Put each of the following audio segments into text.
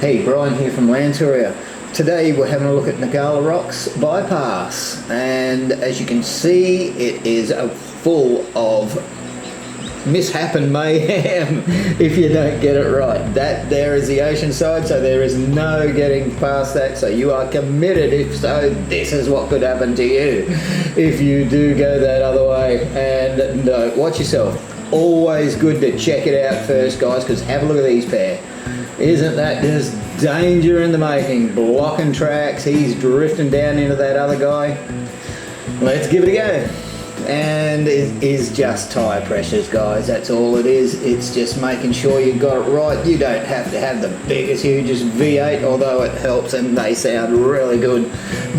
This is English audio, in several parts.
Hey, Brian here from Lanturia. Today we're having a look at Ngkala Rocks bypass, and as you can see it is full of mishap and mayhem if you don't get it right. That there is the ocean side, so there is no getting past that, so you are committed. If so, this is what could happen to you if you do go that other way. And no, watch yourself. Always good to check it out first, guys, because have a look at these pair. Isn't that just danger in the making? Blocking tracks, he's drifting down into that other guy. Let's give it a go. And it is just tyre pressures, guys, that's all it is. It's just making sure you got it right. You don't have to have the biggest, hugest V8, although it helps and they sound really good.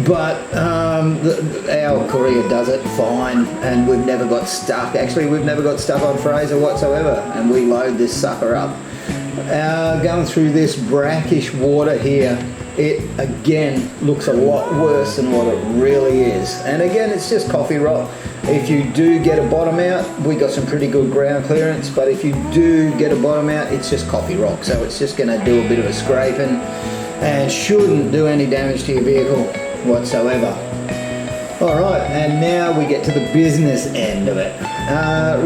But our courier does it fine, and we've never got stuck. Actually, we've never got stuck on Fraser whatsoever, and we load this sucker up. Going through this brackish water here, it again looks a lot worse than what it really is. And again, it's just coffee rock. If you do get a bottom out, we got some pretty good ground clearance, but if you do get a bottom out, it's just coffee rock, so it's just going to do a bit of a scraping and shouldn't do any damage to your vehicle whatsoever. Alright, and now we get to the business end of it.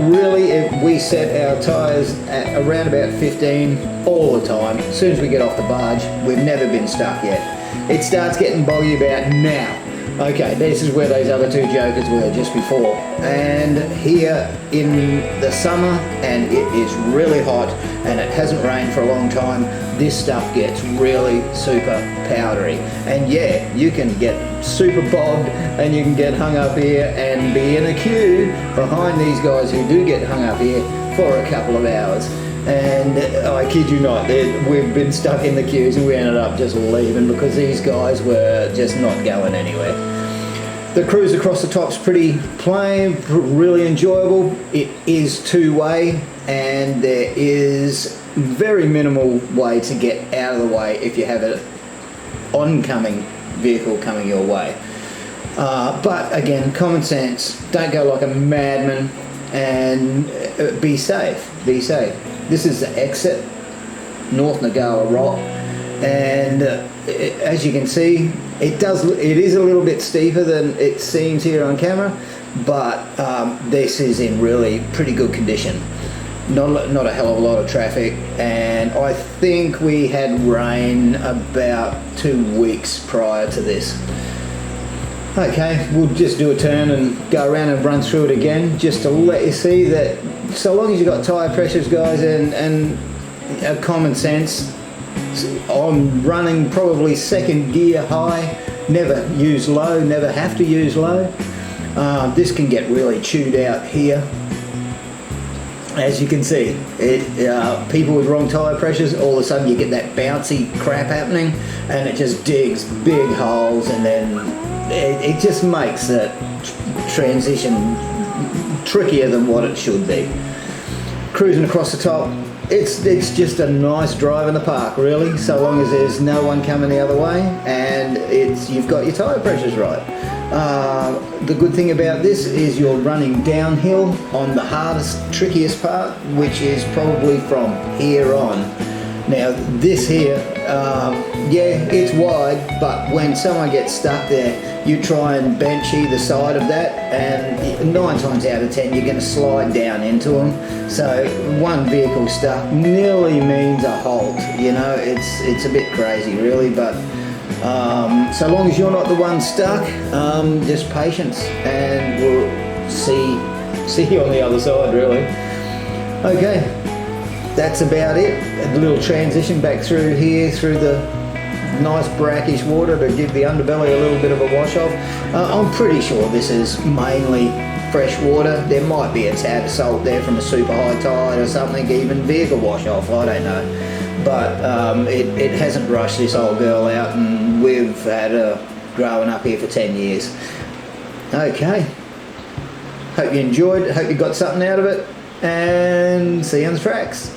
Really, if we set our tyres at around about 15 all the time. As soon as we get off the barge, we've never been stuck yet. It starts getting boggy about now. Okay, this is where those other two jokers were just before. And here in the summer, and it is really hot, and it hasn't rained for a long time, this stuff gets really super powdery. And yeah, you can get super bogged, and you can get hung up here and be in a queue behind these guys who do get hung up here for a couple of hours. And I kid you not, we've been stuck in the queues and we ended up just leaving because these guys were just not going anywhere. The cruise across the top's pretty plain, really enjoyable. It is two-way, and there is very minimal way to get out of the way if you have an oncoming vehicle coming your way. But again, common sense, don't go like a madman, and be safe, be safe. This is the exit, North Ngkala Rock, and as you can see, it is a little bit steeper than it seems here on camera, but this is in really pretty good condition. Not a hell of a lot of traffic, and I think we had rain about 2 weeks prior to this. Okay, we'll just do a turn and go around and run through it again, just to let you see that so long as you've got tyre pressures, guys, and common sense. I'm running probably second gear high, never use low, never have to use low. This can get really chewed out here. As you can see, people with wrong tyre pressures, all of a sudden you get that bouncy crap happening, and it just digs big holes, and then it just makes that transition trickier than what it should be. Cruising across the top, it's just a nice drive in the park, really, so long as there's no one coming the other way and you've got your tyre pressures right. The good thing about this is you're running downhill on the hardest, trickiest part, which is probably from here on. Now this here, yeah, it's wide, but when someone gets stuck there, you try and bench either side of that, and 9 times out of 10 you're going to slide down into them. So one vehicle stuck nearly means a halt. You know, it's a bit crazy, really, but so long as you're not the one stuck, just patience, and we'll see you on the other side, really. Okay, that's about it. A little transition back through here, through the nice brackish water to give the underbelly a little bit of a wash off. I'm pretty sure this is mainly fresh water. There might be a tad of salt there from a super high tide or something, even vehicle wash off, I don't know. But it hasn't rushed this old girl out, and we've had her growing up here for 10 years. Okay, hope you enjoyed, hope you got something out of it, and see you on the tracks.